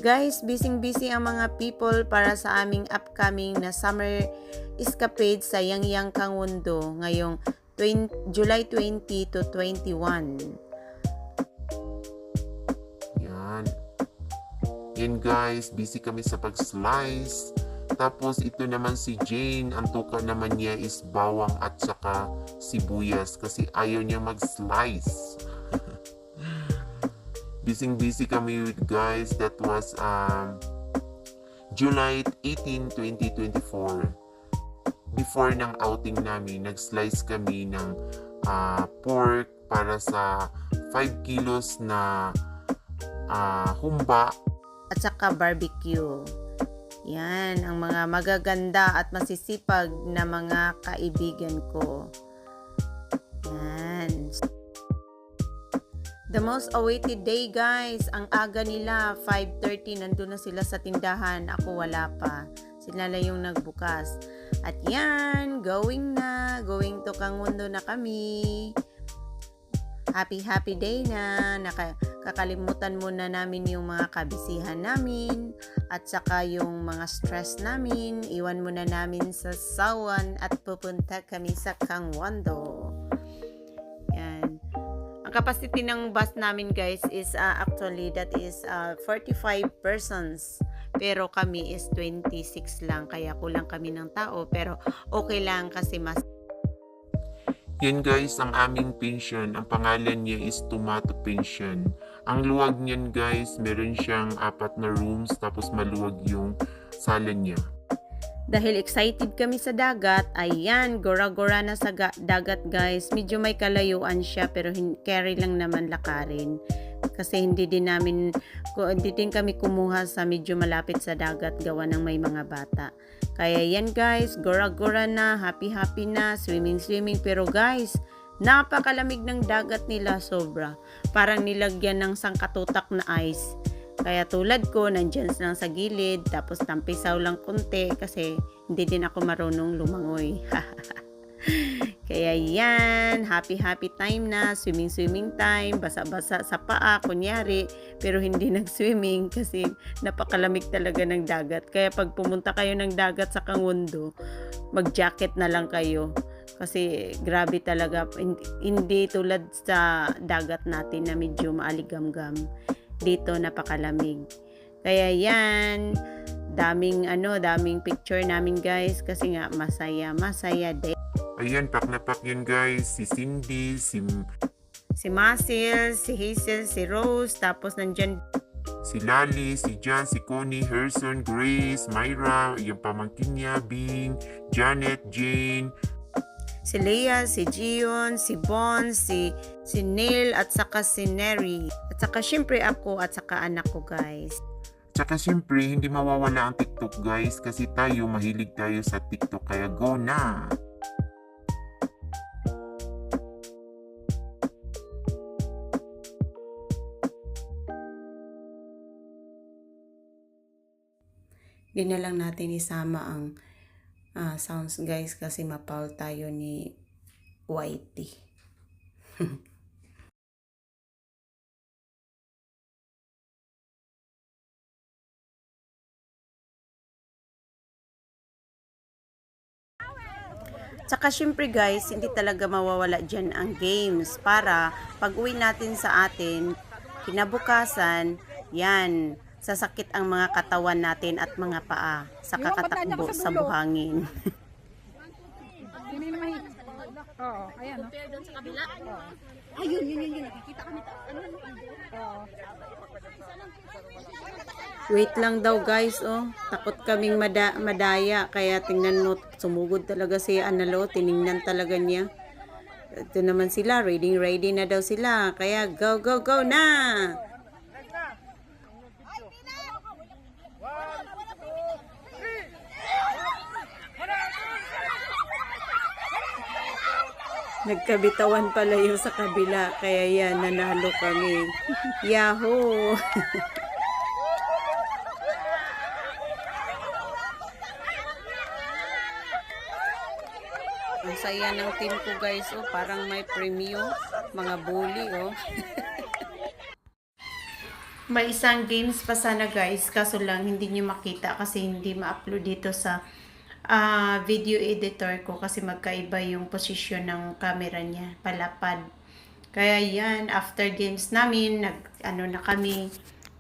Guys, busy ang mga people para sa aming upcoming na summer escapade sa Yang Kangundo ngayong July 20 to 21. Yan guys, busy kami sa pag-slice. Tapos ito naman si Jane, ang tuka naman niya is bawang at saka sibuyas kasi ayaw niya mag-slice. Busy kami with guys. That was July 18, 2024. Before ng outing namin, nag-slice kami ng pork para sa 5 kilos na humba At saka barbecue. Yan, ang mga magaganda at masisipag na mga kaibigan ko. Yan. The most awaited day guys, ang aga nila, 5:30, nandun na sila sa tindahan. Ako wala pa. Sila lang yung nagbukas. At yan, going to Kangundo na kami. Happy day na. Kakalimutan muna namin yung mga kabisihan namin at saka yung mga stress namin. Iwan muna namin sa Sawan at pupunta kami sa Kangundo. Yan. Ang capacity ng bus namin guys is actually that is 45 persons. Pero kami is 26 lang. Kaya kulang kami ng tao. Pero okay lang kasi mas yan guys, ang aming pension, ang pangalan niya is Tomato Pension. Ang luwag niyan guys, meron siyang 4 na rooms, tapos maluwag yung sala niya. Dahil excited kami sa dagat, ayan, gora-gora na sa dagat guys. Medyo may kalayuan siya pero carry lang naman lakarin. Kasi hindi din kami kumuha sa medyo malapit sa dagat gawa ng may mga bata. Kaya yan guys, gora-gora na, happy na, swimming. Pero guys, napakalamig ng dagat nila sobra. Parang nilagyan ng sangkatutak na ice. Kaya tulad ko, nandyan lang sa gilid, tapos tampisaw lang konti kasi hindi din ako marunong lumangoy. Kaya yan, happy time na, swimming time, basa-basa sa paa, kunyari, pero hindi nag-swimming kasi napakalamig talaga ng dagat. Kaya pag pumunta kayo ng dagat sa Kangundo, mag-jacket na lang kayo. Kasi grabe talaga, hindi tulad sa dagat natin na medyo maaligamgam. Dito napakalamig. Kaya yan, daming picture namin guys kasi nga masaya day. Ayan, pak na pak yun guys. Si Cindy, si Masil, si Hazel, si Rose, tapos nandyan si Lali, si John, si Connie, Herson, Grace, Myra, yung pamangkin niya, Bing, Janet, Jane, si Leah, si Gion, si Bon, si Neil, at saka si Neri. At saka syempre ako at saka anak ko guys. Tsaka syempre, hindi mawawala ang TikTok guys kasi mahilig tayo sa TikTok kaya go na! Hindi na lang natin isama ang sounds guys kasi mapaul tayo ni Whitey. Tsaka syempre guys, hindi talaga mawawala dyan ang games para pag uwi natin sa atin, kinabukasan, yan, sasakit ang mga katawan natin at mga paa sa kakatakbo sa buhangin. Oo, ayan. Doon sa kabila. Ayun, yun. Nakikita kami. Oo. Wait lang daw guys, oh. Takot kaming madaya. Kaya tingnan mo, sumugod talaga si Analo. Tiningnan talaga niya. Ito naman sila, ready na daw sila. Kaya go na! Nagkabitawan pala yung sa kabila. Kaya yan, nanalo kami. Yahoo! Ang saya ng team ko guys, oh, parang may premyo, mga bully, oh. May isang games pa sana guys, kaso lang hindi nyo makita kasi hindi ma-upload dito sa video editor ko kasi magkaiba yung posisyon ng camera niya, palapad. Kaya yan, after games namin, na kami,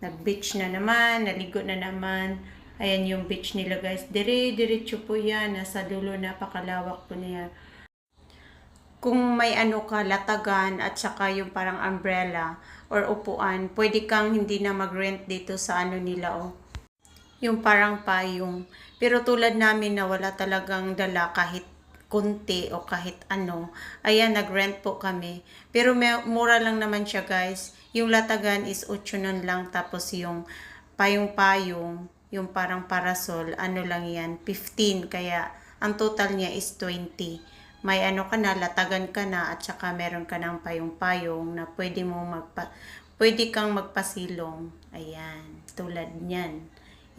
nag-beach na naman, naligo na naman. Ayan yung beach nila guys, diretso po yan, nasa dulo, napakalawak po niya. Kung may ka, latagan at saka yung parang umbrella or upuan, pwede kang hindi na mag-rent dito sa nila yung parang payong. Pero tulad namin na wala talagang dala kahit kunti o kahit ayan, nag-rent po kami. Pero mura lang naman siya guys. Yung latagan is 8 nun lang, tapos yung payong-payong, yung parang parasol, lang yan, 15. Kaya ang total niya is 20. May ka na, latagan ka na, at saka meron ka ng payong-payong na pwede kang magpasilong. Ayan, tulad niyan.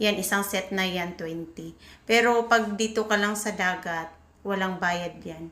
Yan, isang set na yan, 20. Pero pag dito ka lang sa dagat, walang bayad yan.